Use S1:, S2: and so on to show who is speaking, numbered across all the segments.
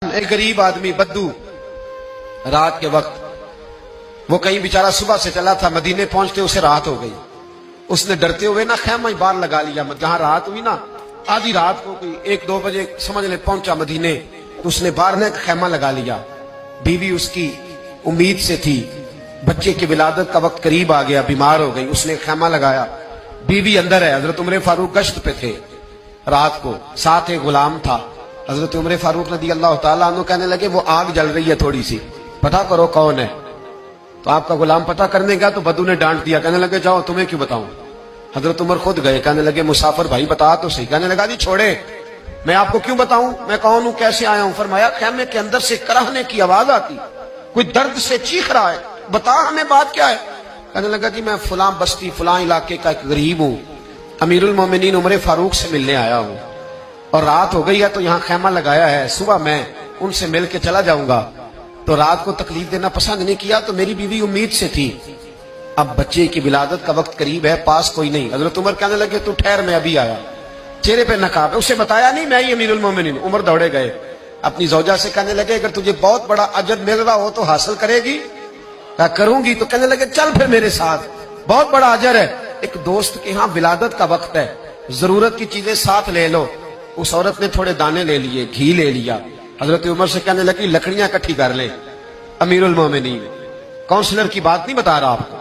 S1: ایک غریب آدمی بدو رات کے وقت وہ کہیں بیچارہ صبح سے چلا تھا، مدینے پہنچتے اسے رات ہو گئی. اس نے ڈرتے ہوئے نا خیمہ باہر لگا لیا. جہاں رات ہوئی نا آدھی رات کو کوئی 1-2 بجے سمجھ لے پہنچا مدینے تو اس نے باہر نے خیمہ لگا لیا. بیوی اس کی امید سے تھی، بچے کی ولادت کا وقت قریب آ گیا، بیمار ہو گئی. اس نے خیمہ لگایا، بیوی اندر ہے. حضرت عمر فاروق گشت پہ تھے رات کو، ساتھ ایک غلام تھا. حضرت عمر فاروق رضی اللہ تعالیٰ عنہ کہنے لگے وہ آگ جل رہی ہے تھوڑی سی، پتہ کرو کون ہے. تو آپ کا غلام پتہ کرنے گیا تو بدو نے ڈانٹ دیا، کہنے لگے جاؤ تمہیں کیوں بتاؤں. حضرت عمر خود گئے، کہنے لگے مسافر بھائی بتا تو صحیح. کہنے لگا جی چھوڑے، میں آپ کو کیوں بتاؤں، میں کون ہوں، کیسے آیا ہوں. فرمایا خیمے کے اندر سے کراہنے کی آواز آتی، کوئی درد سے چیخ رہا ہے، بتا ہمیں بات کیا ہے. کہنے لگا جی میں فلاں بستی فلاں علاقے کا ایک غریب ہوں، امیر المومنین عمر فاروق سے ملنے آیا ہوں، اور رات ہو گئی ہے تو یہاں خیمہ لگایا ہے، صبح میں ان سے مل کے چلا جاؤں گا. تو رات کو تکلیف دینا پسند نہیں کیا، تو میری بیوی امید سے تھی، اب بچے کی ولادت کا وقت قریب ہے، پاس کوئی نہیں. حضرت عمر کہنے لگے تو ٹھہر میں ابھی آیا. چہرے پہ نقاب ہے، اسے بتایا نہیں میں ہی امیر المومنین. عمر دوڑے گئے اپنی زوجہ سے، کہنے لگے اگر تجھے بہت بڑا اجر مل رہا ہو تو حاصل کرے گی. کہا کروں گی. تو کہنے لگے چل پھر میرے ساتھ، بہت بڑا اجر ہے. ایک دوست کے ہاں ولادت کا وقت ہے، ضرورت کی چیزیں ساتھ لے لو. اس عورت نے تھوڑے دانے لے لیے، گھی لے لیا. حضرت عمر سے کہنے لگی لکڑیاں اکٹھی کر لیں. امیر المومنین کونسلر کی بات نہیں بتا رہا آپ کو،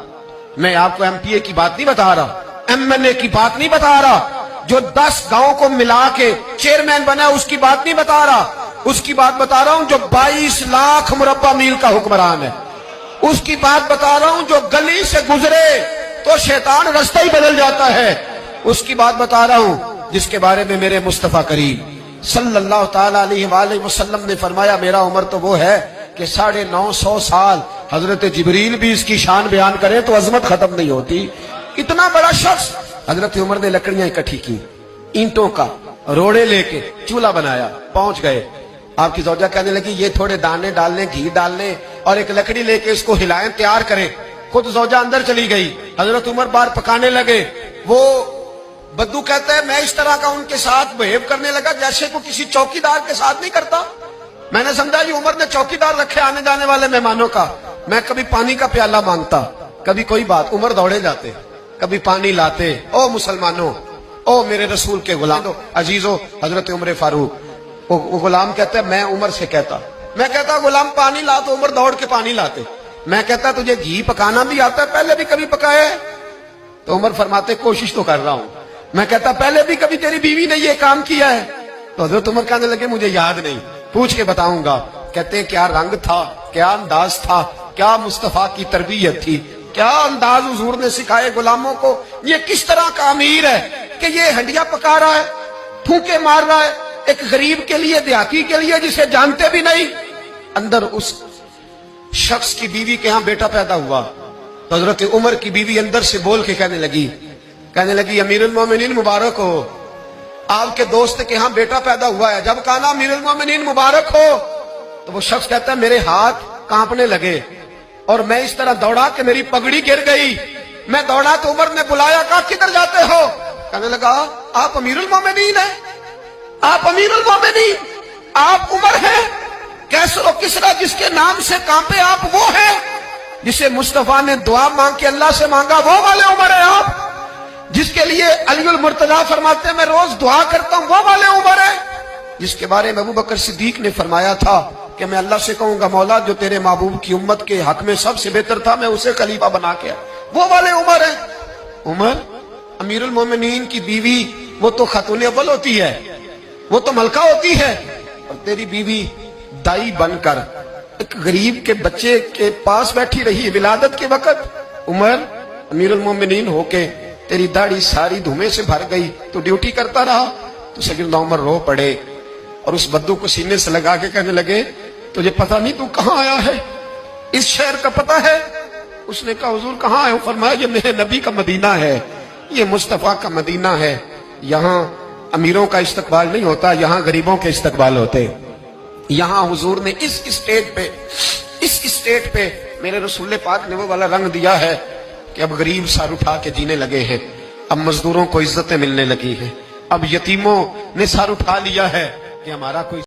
S1: میں آپ کو ایم پی اے کی بات نہیں بتا رہا، ایم ایل اے کی بات نہیں بتا رہا، جو 10 گاؤں کو ملا کے چیئرمین بنا اس کی بات نہیں بتا رہا، اس کی بات بتا رہا ہوں جو 22 لاکھ مربع میل کا حکمران ہے. اس کی بات بتا رہا ہوں جو گلی سے گزرے تو شیطان رستہ ہی بدل جاتا ہے. اس کی بات بتا رہا ہوں جس کے بارے میں میرے مصطفیٰ کریم صلی اللہ تعالی علیہ وآلہ وسلم نے فرمایا میرا عمر تو وہ ہے کہ 950 سال حضرت جبریل بھی اس کی شان بیان کرے تو عظمت ختم نہیں ہوتی. اتنا بڑا شخص. حضرت عمر نے لکڑیاں اکٹھی کی، اینٹوں کا روڑے لے کے چولہا بنایا، پہنچ گئے. آپ کی زوجہ کہنے لگی یہ تھوڑے دانے ڈالنے، گھی ڈالنے اور ایک لکڑی لے کے اس کو ہلائیں، تیار کریں. خود زوجہ اندر چلی گئی، حضرت عمر باہر پکانے لگے. وہ بدو کہتا ہے میں اس طرح کا ان کے ساتھ بہیو کرنے لگا جیسے کو کسی چوکیدار کے ساتھ نہیں کرتا. میں نے سمجھا یہ عمر نے چوکیدار رکھے آنے جانے والے مہمانوں کا. میں کبھی پانی کا پیالہ مانگتا، کبھی کوئی بات، عمر دوڑے جاتے، کبھی پانی لاتے. او مسلمانوں، او میرے رسول کے غلام عزیزو، حضرت عمر فاروق. وہ غلام کہتا ہے میں عمر سے کہتا، میں کہتا غلام پانی لا تو عمر دوڑ کے پانی لاتے. میں کہتا تجھے گھی پکانا بھی آتا ہے، پہلے بھی کبھی پکایا ہے؟ تو عمر فرماتے کوشش تو کر رہا ہوں. میں کہتا پہلے بھی کبھی تیری بیوی نے یہ کام کیا ہے؟ تو حضرت عمر کہنے لگے مجھے یاد نہیں، پوچھ کے بتاؤں گا. کہتے کیا رنگ تھا، کیا انداز تھا، کیا مصطفیٰ کی تربیت تھی، کیا انداز حضور نے سکھائے غلاموں کو. یہ کس طرح کا امیر ہے کہ یہ ہنڈیا پکا رہا ہے، پھونکے مار رہا ہے ایک غریب کے لیے، دیہاتی کے لیے جسے جانتے بھی نہیں. اندر اس شخص کی بیوی کے ہاں بیٹا پیدا ہوا تو حضرت عمر کی بیوی اندر سے بول کے کہنے لگی امیر المومنین مبارک ہو، آپ کے دوست کے ہاں بیٹا پیدا ہوا ہے. جب کہا نا امیر المومنین مبارک ہو تو وہ شخص کہتا ہے میرے ہاتھ کانپنے لگے اور میں اس طرح دوڑا کہ میری پگڑی گر گئی. میں دوڑا تو عمر نے بلایا، کہا کدھر جاتے ہو؟ کہنے لگا آپ امیر المومنین ہیں، آپ امیر المومنین، آپ عمر ہیں. کیسر و کسرا جس کے نام سے کانپے آپ وہ ہیں، جسے مصطفیٰ نے دعا مانگ کے اللہ سے مانگا وہ والے عمر ہیں آپ، جس کے لیے علی المرتضیٰ فرماتے ہیں میں روز دعا کرتا ہوں وہ والے عمر ہیں، جس کے بارے میں ابو بکر صدیق نے فرمایا تھا کہ میں اللہ سے کہوں گا مولا جو تیرے محبوب کی امت کے حق میں سب سے بہتر تھا میں اسے خلیفہ بنا کے وہ والے عمر ہیں. عمر امیر المومنین کی بیوی وہ تو خاتون اول ہوتی ہے، وہ تو ملکہ ہوتی ہے، اور تیری بیوی دائی بن کر ایک غریب کے بچے کے پاس بیٹھی رہی ولادت کے وقت. عمر امیر المومنین ہو کے تیری داڑھی ساری دھومے سے بھر گئی تو ڈیوٹی کرتا رہا. تو سیدنا عمر رو پڑے اور اس بدو کو سینے سے لگا کے کہنے لگے تجھے پتہ نہیں تو کہاں آیا ہے، اس شہر کا پتہ ہے؟ اس نے کہا حضور کہاں ہے؟ فرمایا یہ میرے نبی کا مدینہ ہے، یہ مصطفیٰ کا مدینہ ہے، یہاں امیروں کا استقبال نہیں ہوتا، یہاں غریبوں کے استقبال ہوتے. یہاں حضور نے اس اسٹیٹ پہ میرے رسول پاک نے وہ والا رنگ دیا ہے کہ اب غریب سر اٹھا کے جینے لگے ہیں، اب مزدوروں کو عزتیں ملنے لگی ہیں، اب یتیموں نے سر اٹھا لیا ہے کہ ہمارا کوئی